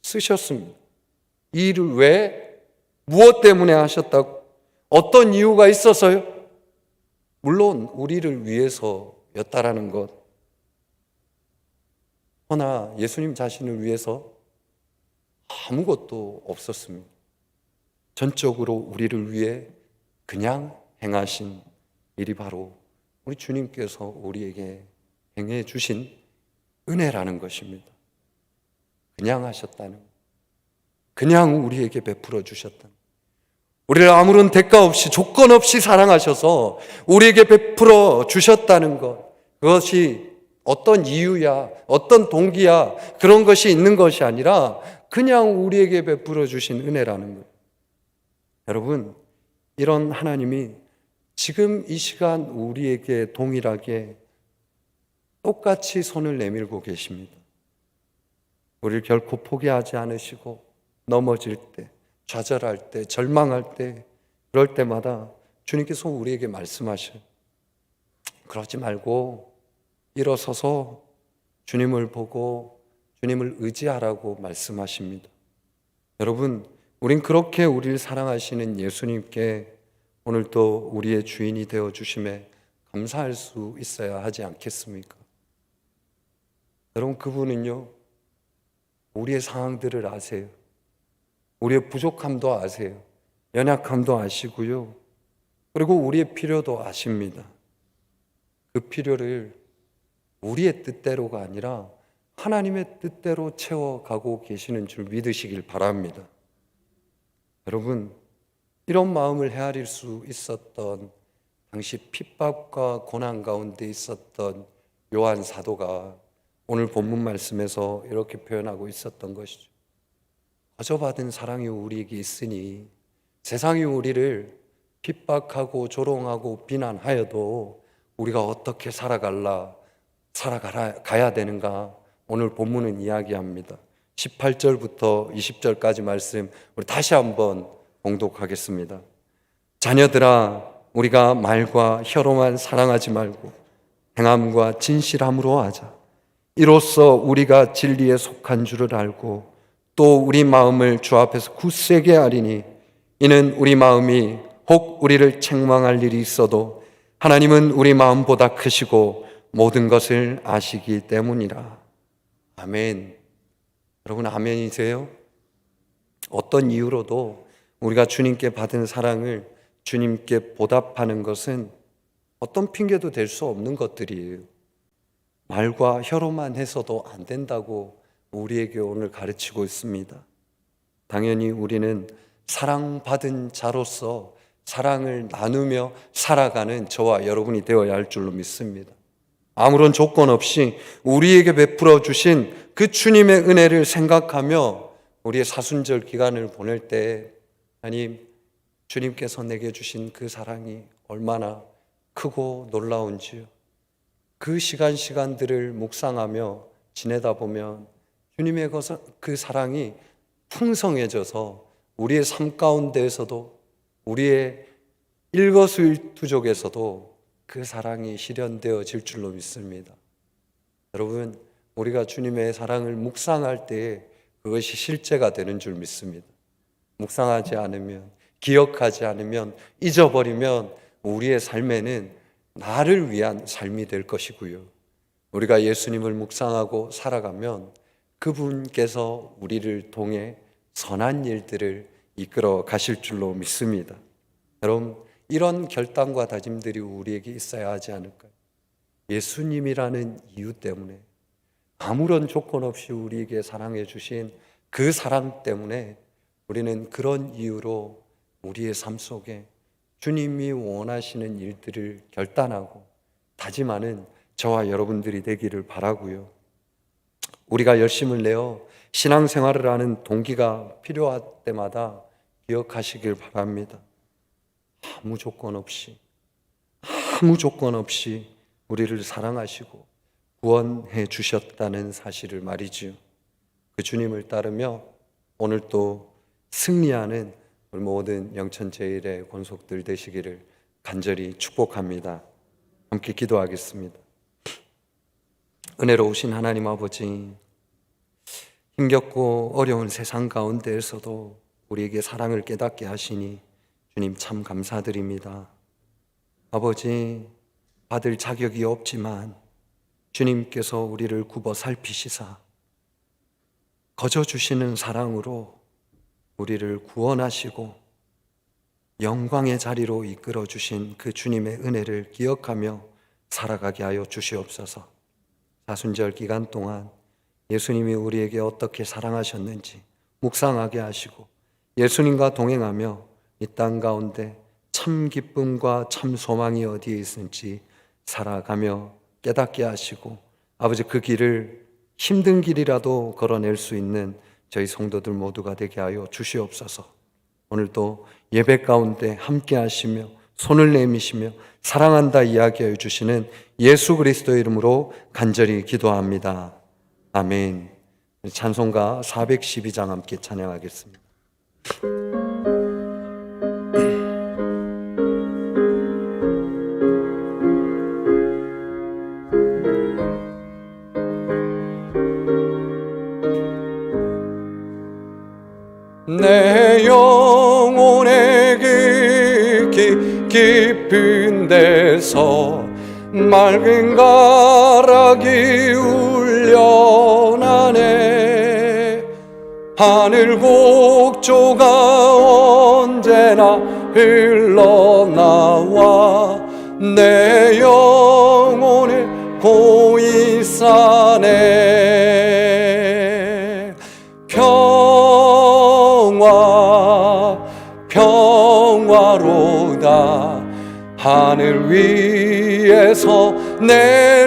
쓰셨습니다. 이 일을 왜? 무엇 때문에 하셨다고? 어떤 이유가 있어서요? 물론 우리를 위해서였다라는 것. 허나 예수님 자신을 위해서 아무것도 없었습니다. 전적으로 우리를 위해 그냥 행하신 일이 바로 우리 주님께서 우리에게 행해 주신 은혜라는 것입니다. 그냥 하셨다는 것. 그냥 우리에게 베풀어 주셨다는 것. 우리를 아무런 대가 없이 조건 없이 사랑하셔서 우리에게 베풀어 주셨다는 것. 그것이 어떤 이유야, 어떤 동기야, 그런 것이 있는 것이 아니라 그냥 우리에게 베풀어 주신 은혜라는 것. 여러분, 이런 하나님이 지금 이 시간 우리에게 동일하게 똑같이 손을 내밀고 계십니다. 우리를 결코 포기하지 않으시고 넘어질 때, 좌절할 때, 절망할 때, 그럴 때마다 주님께서 우리에게 말씀하셔요. 그러지 말고 일어서서 주님을 보고 주님을 의지하라고 말씀하십니다. 여러분, 우린 그렇게 우리를 사랑하시는 예수님께 오늘도 우리의 주인이 되어 주심에 감사할 수 있어야 하지 않겠습니까? 여러분, 그분은요, 우리의 상황들을 아세요. 우리의 부족함도 아세요. 연약함도 아시고요. 그리고 우리의 필요도 아십니다. 그 필요를 우리의 뜻대로가 아니라 하나님의 뜻대로 채워가고 계시는 줄 믿으시길 바랍니다. 여러분, 이런 마음을 헤아릴 수 있었던 당시 핍박과 고난 가운데 있었던 요한 사도가 오늘 본문 말씀에서 이렇게 표현하고 있었던 것이죠. 거저받은 사랑이 우리에게 있으니 세상이 우리를 핍박하고 조롱하고 비난하여도 우리가 어떻게 살아가야 되는가, 오늘 본문은 이야기합니다. 18절부터 20절까지 말씀 우리 다시 한번 봉독하겠습니다. 자녀들아, 우리가 말과 혀로만 사랑하지 말고 행함과 진실함으로 하자. 이로써 우리가 진리에 속한 줄을 알고 또 우리 마음을 주 앞에서 굳세게 하리니, 이는 우리 마음이 혹 우리를 책망할 일이 있어도 하나님은 우리 마음보다 크시고 모든 것을 아시기 때문이라. 아멘. 여러분, 아멘이세요? 어떤 이유로도 우리가 주님께 받은 사랑을 주님께 보답하는 것은 어떤 핑계도 될 수 없는 것들이에요. 말과 혀로만 해서도 안 된다고 우리에게 오늘 가르치고 있습니다. 당연히 우리는 사랑받은 자로서 사랑을 나누며 살아가는 저와 여러분이 되어야 할 줄로 믿습니다. 아무런 조건 없이 우리에게 베풀어 주신 그 주님의 은혜를 생각하며 우리의 사순절 기간을 보낼 때, 하나님, 주님께서 내게 주신 그 사랑이 얼마나 크고 놀라운지요. 그 시간들을 묵상하며 지내다 보면 주님의 그 사랑이 풍성해져서 우리의 삶 가운데에서도, 우리의 일거수일투족에서도 그 사랑이 실현되어질 줄로 믿습니다. 여러분, 우리가 주님의 사랑을 묵상할 때에 그것이 실제가 되는 줄 믿습니다. 묵상하지 않으면, 기억하지 않으면, 잊어버리면 우리의 삶에는 나를 위한 삶이 될 것이고요. 우리가 예수님을 묵상하고 살아가면 그분께서 우리를 통해 선한 일들을 이끌어 가실 줄로 믿습니다. 여러분, 이런 결단과 다짐들이 우리에게 있어야 하지 않을까요? 예수님이라는 이유 때문에, 아무런 조건 없이 우리에게 사랑해 주신 그 사랑 때문에 우리는 그런 이유로 우리의 삶 속에 주님이 원하시는 일들을 결단하고 다짐하는 저와 여러분들이 되기를 바라고요. 우리가 열심을 내어 신앙생활을 하는 동기가 필요할 때마다 기억하시길 바랍니다. 아무 조건 없이 우리를 사랑하시고 구원해 주셨다는 사실을 말이지요. 그 주님을 따르며 오늘 또 승리하는 우리 모든 영천제일의 권속들 되시기를 간절히 축복합니다. 함께 기도하겠습니다. 은혜로우신 하나님 아버지, 힘겹고 어려운 세상 가운데에서도 우리에게 사랑을 깨닫게 하시니 주님 참 감사드립니다. 아버지, 받을 자격이 없지만 주님께서 우리를 굽어 살피시사 거저 주시는 사랑으로 우리를 구원하시고 영광의 자리로 이끌어 주신 그 주님의 은혜를 기억하며 살아가게 하여 주시옵소서. 사순절 기간 동안 예수님이 우리에게 어떻게 사랑하셨는지 묵상하게 하시고 예수님과 동행하며 이 땅 가운데 참 기쁨과 참 소망이 어디에 있는지 살아가며 깨닫게 하시고, 아버지, 그 길을 힘든 길이라도 걸어낼 수 있는 저희 성도들 모두가 되게 하여 주시옵소서. 오늘도 예배 가운데 함께 하시며 손을 내미시며 사랑한다 이야기하여 주시는 예수 그리스도의 이름으로 간절히 기도합니다. 아멘. 찬송가 412장 함께 찬양하겠습니다. 내 영혼에 깊이 깊은 데서 맑은 가락이 울려나네. 하늘 곡조가 언제나 흘러나와 내 영혼을 고이 싸네. 평화 평화로다. 하늘 위에서 내려오네.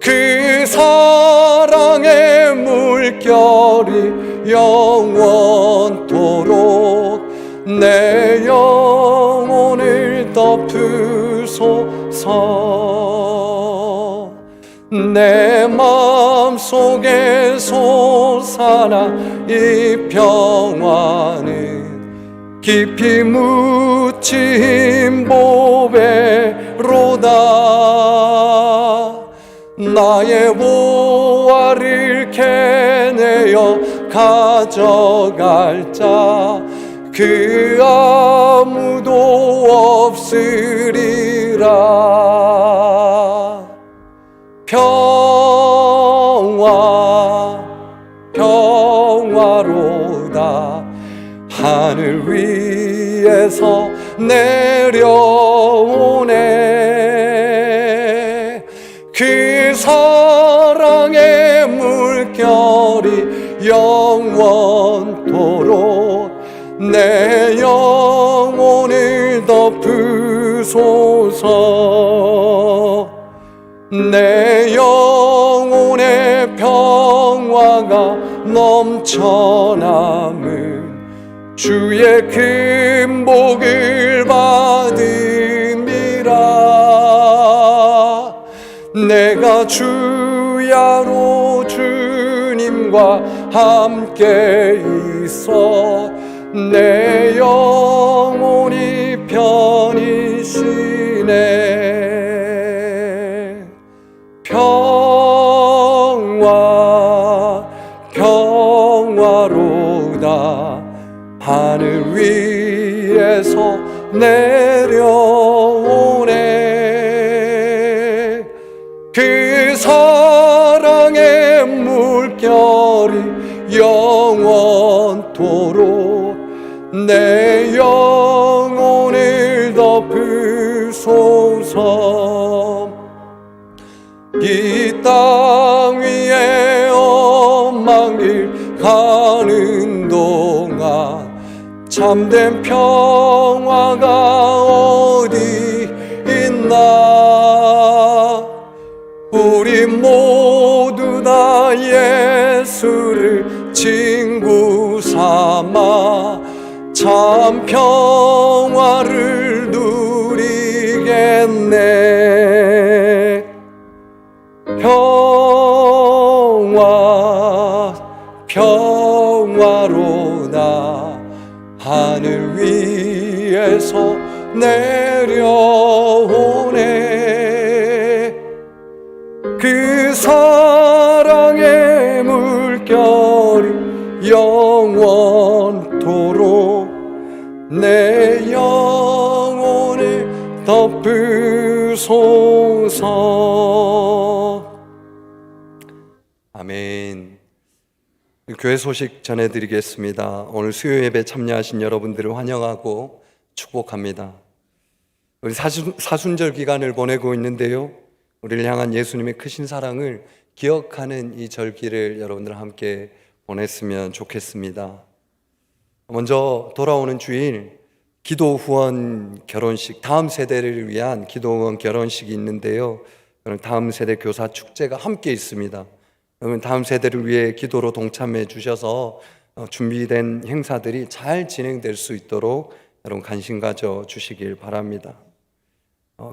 그 사랑의 물결이 영원토록 내 영혼을 덮으소서. 내 마음속에 솟아나 이 평화는 깊이 묻힌 보배로다. 나의 보화를 캐내어 가져갈 자 그 아무도 없으리라. 평화로다. 하늘 위에서 내려오네. 그 사랑의 물결이 영원토록 내 영혼을 덮으소서. 내 영혼의 평화가 넘쳐남은 주의 큰 복을 받음이라. 내가 주야로 주님과 함께 있어 내 영혼이 편히 쉬네. 평화로다. 하늘 위에서 내려오네. 그 사랑의 물결이 영원토록 내 영혼을 덮으소서. 이 땅 위에 험한 길 가는 동안 참된 평화가 어디 있나. 우리 모두 다 예수를 친구 삼아 참 평화를 누리겠네. 평화로다. 하늘 위에서 내려오네. 그 사랑의 물결이 영원토록 내 영혼을 덮으소서. 아멘. 교회 소식 전해드리겠습니다. 오늘 수요 예배 참여하신 여러분들을 환영하고 축복합니다. 우리 사순절 기간을 보내고 있는데요, 우리를 향한 예수님의 크신 사랑을 기억하는 이 절기를 여러분들 함께 보냈으면 좋겠습니다. 먼저 돌아오는 주일 기도 후원 결혼식, 다음 세대를 위한 기도 후원 결혼식이 있는데요, 다음 세대 교사 축제가 함께 있습니다. 여러분 다음 세대를 위해 기도로 동참해 주셔서 준비된 행사들이 잘 진행될 수 있도록 여러분 관심 가져 주시길 바랍니다.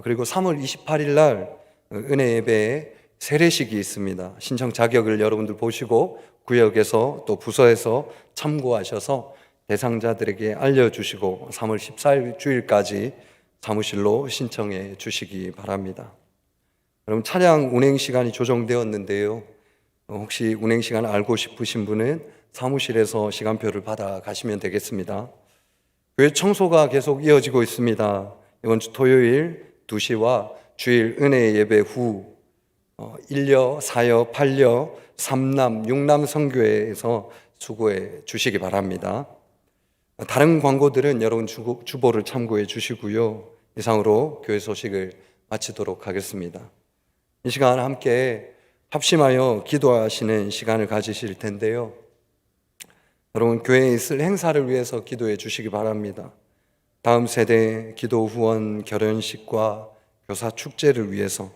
그리고 3월 28일 날 은혜 예배에 세례식이 있습니다. 신청 자격을 여러분들 보시고 구역에서 또 부서에서 참고하셔서 대상자들에게 알려주시고 3월 14일 주일까지 사무실로 신청해 주시기 바랍니다. 여러분 차량 운행 시간이 조정되었는데요, 혹시 운행 시간 알고 싶으신 분은 사무실에서 시간표를 받아 가시면 되겠습니다. 교회 청소가 계속 이어지고 있습니다. 이번 주 토요일 2시와 주일 은혜 예배 후 1여, 4여, 8여, 3남, 6남 선교회에서 수고해 주시기 바랍니다. 다른 광고들은 여러분 주보를 참고해 주시고요. 이상으로 교회 소식을 마치도록 하겠습니다. 이 시간 함께 합심하여 기도하시는 시간을 가지실 텐데요. 여러분 교회에 있을 행사를 위해서 기도해 주시기 바랍니다. 다음 세대 기도 후원 결혼식과 교사 축제를 위해서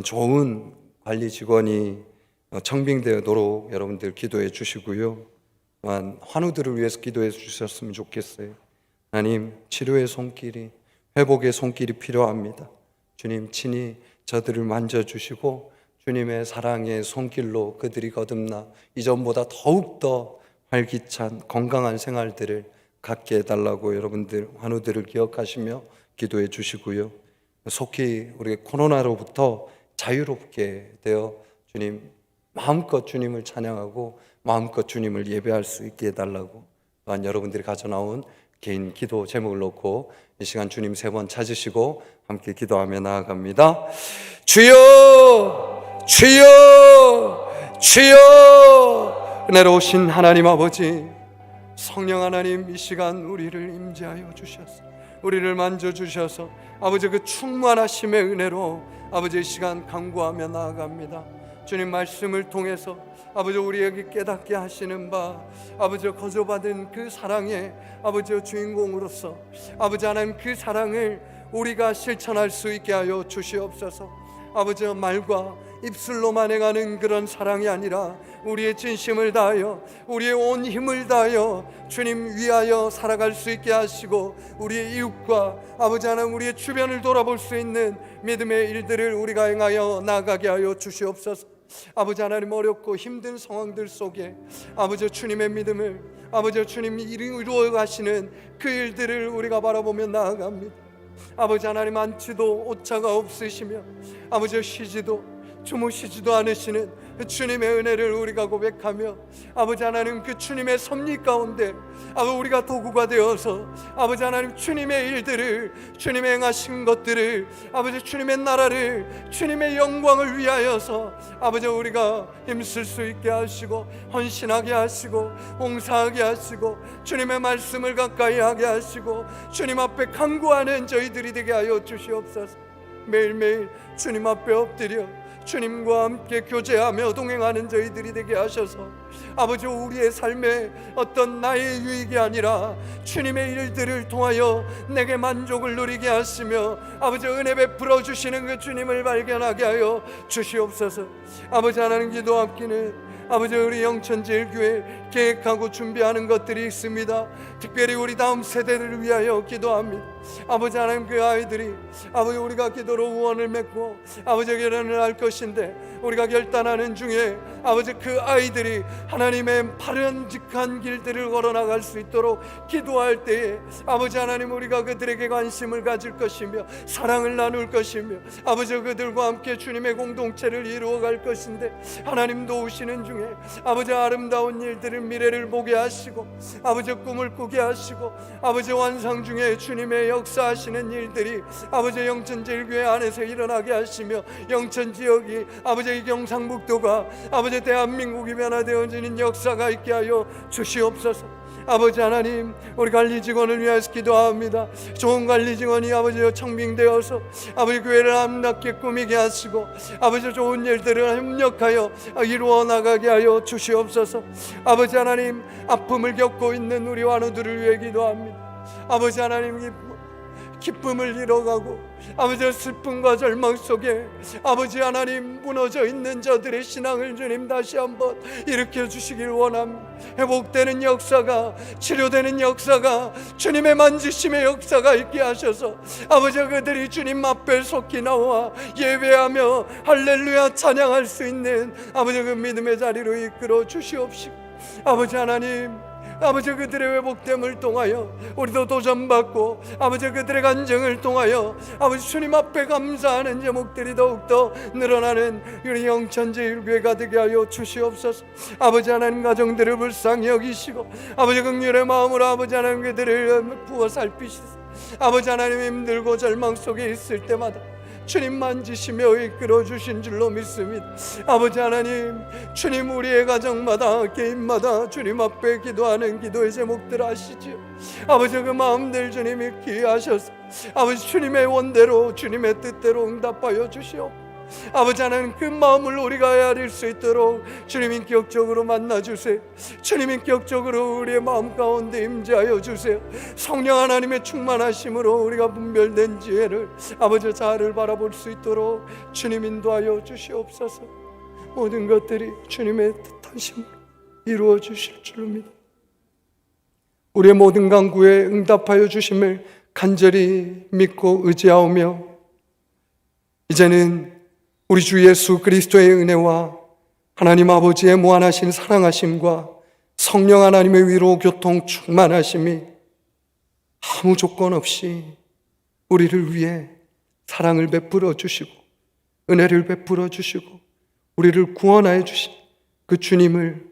좋은 관리 직원이 청빙되도록 여러분들 기도해 주시고요. 또한 환우들을 위해서 기도해 주셨으면 좋겠어요. 하나님, 치료의 손길이, 회복의 손길이 필요합니다. 주님 친히 저들을 만져주시고 주님의 사랑의 손길로 그들이 거듭나 이전보다 더욱더 활기찬 건강한 생활들을 갖게 해달라고 여러분들 환우들을 기억하시며 기도해 주시고요. 속히 우리 코로나로부터 자유롭게 되어 주님 마음껏 주님을 찬양하고 마음껏 주님을 예배할 수 있게 해달라고, 또한 여러분들이 가져나온 개인 기도 제목을 놓고 이 시간 주님 3번 찾으시고 함께 기도하며 나아갑니다. 주여, 주여, 주여. 은혜로우신 하나님 아버지, 성령 하나님, 이 시간 우리를 임재하여 주셔서 우리를 만져주셔서 아버지 그 충만하심의 은혜로 아버지 이 시간 간구하며 나아갑니다. 주님 말씀을 통해서 아버지 우리에게 깨닫게 하시는 바 아버지 거저받은 그 사랑의 아버지 주인공으로서 아버지 하나님 그 사랑을 우리가 실천할 수 있게 하여 주시옵소서. 아버지 말과 입술로만 행하는 그런 사랑이 아니라 우리의 진심을 다하여 우리의 온 힘을 다하여 주님 위하여 살아갈 수 있게 하시고 우리의 이웃과 아버지 하나님 우리의 주변을 돌아볼 수 있는 믿음의 일들을 우리가 행하여 나가게 하여 주시옵소서. 아버지 하나님 어렵고 힘든 상황들 속에 아버지 주님의 믿음을 아버지 주님이 이루어 가시는 그 일들을 우리가 바라보며 나아갑니다. 아버지 하나님 안치도 오차가 없으시며 아버지 쉬지도 주무시지도 않으시는 주님의 은혜를 우리가 고백하며 아버지 하나님 그 주님의 섭리 가운데 아버지 우리가 도구가 되어서 아버지 하나님 주님의 일들을 주님의 행하신 것들을 아버지 주님의 나라를 주님의 영광을 위하여서 아버지 우리가 힘쓸 수 있게 하시고 헌신하게 하시고 봉사하게 하시고 주님의 말씀을 가까이 하게 하시고 주님 앞에 간구하는 저희들이 되게 하여 주시옵소서. 매일매일 주님 앞에 엎드려 주님과 함께 교제하며 동행하는 저희들이 되게 하셔서 아버지 우리의 삶에 어떤 나의 유익이 아니라 주님의 일들을 통하여 내게 만족을 누리게 하시며 아버지 은혜 베풀어 주시는 그 주님을 발견하게 하여 주시옵소서. 아버지 하나님 기도함기는 아버지 우리 영천제일교회 계획하고 준비하는 것들이 있습니다. 특별히 우리 다음 세대들을 위하여 기도합니다. 아버지 하나님 그 아이들이 아버지 우리가 기도로 후원을 맺고 아버지 결혼을 할 것인데 우리가 결단하는 중에 아버지 그 아이들이 하나님의 바람직한 길들을 걸어나갈 수 있도록 기도할 때에 아버지 하나님 우리가 그들에게 관심을 가질 것이며 사랑을 나눌 것이며 아버지 그들과 함께 주님의 공동체를 이루어갈 것인데 하나님 도우시는 중에 아버지 아름다운 일들을 미래를 보게 하시고 아버지 꿈을 꾸게 하시고 아버지 환상 중에 주님의 역사하시는 일들이 아버지 영천제일교회 안에서 일어나게 하시며 영천지역이 아버지 이 경상북도가 아버지 대한민국이 변화되어지는 역사가 있게 하여 주시옵소서. 아버지 하나님 우리 관리 직원을 위해서 기도합니다. 좋은 관리 직원이 아버지 청빙되어서 아버지 교회를 아름답게 꾸미게 하시고 아버지 좋은 일들을 협력하여 이루어 나가게 하여 주시옵소서. 아버지 하나님 아픔을 겪고 있는 우리 환우들을 위해 기도합니다. 아버지 하나님 기쁨을 잃어가고 아버지 슬픔과 절망 속에 아버지 하나님 무너져 있는 저들의 신앙을 주님 다시 한번 일으켜 주시길 원합니다. 회복되는 역사가 치료되는 역사가 주님의 만지심의 역사가 있게 하셔서 아버지 그들이 주님 앞에 속히 나와 예배하며 할렐루야 찬양할 수 있는 아버지 그 믿음의 자리로 이끌어 주시옵시고 아버지 하나님 아버지 그들의 회복됨을 통하여 우리도 도전받고 아버지 그들의 간증을 통하여 아버지 주님 앞에 감사하는 제목들이 더욱더 늘어나는 우리 영천제일교회가 되게 하여 주시옵소서. 아버지 하나님 가정들을 불쌍히 여기시고 아버지 긍휼의 마음으로 아버지 하나님 그들을 부어 살피시소. 아버지 하나님 힘들고 절망 속에 있을 때마다 주님 만지시며 이끌어 주신 줄로 믿습니다. 아버지 하나님, 주님 우리의 가정마다 개인마다 주님 앞에 기도하는 기도의 제목들 아시지요? 아버지 그 마음들 주님이 기하셔서 아버지 주님의 원대로 주님의 뜻대로 응답하여 주시옵. 아버지 하나님 그 마음을 우리가 헤아릴 수 있도록 주님 인격적으로 만나주세요. 주님 인격적으로 우리의 마음 가운데 임재하여 주세요. 성령 하나님의 충만하심으로 우리가 분별된 지혜를 아버지 자아를 바라볼 수 있도록 주님 인도하여 주시옵소서. 모든 것들이 주님의 뜻하심으로 이루어 주실 줄 믿습니다. 우리의 모든 간구에 응답하여 주심을 간절히 믿고 의지하오며 이제는 우리 주 예수 그리스도의 은혜와 하나님 아버지의 무한하신 사랑하심과 성령 하나님의 위로 교통 충만하심이 아무 조건 없이 우리를 위해 사랑을 베풀어 주시고 은혜를 베풀어 주시고 우리를 구원하여 주신 그 주님을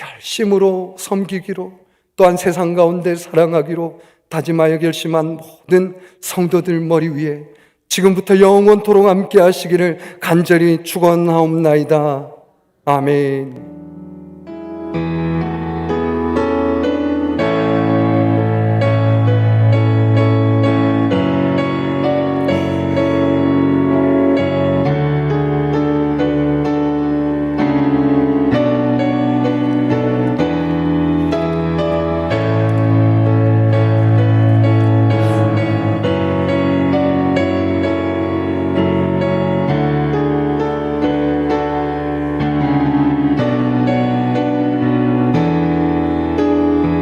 열심으로 섬기기로 또한 세상 가운데 사랑하기로 다짐하여 결심한 모든 성도들 머리 위에 지금부터 영원토록 함께 하시기를 간절히 축원하옵나이다. 아멘.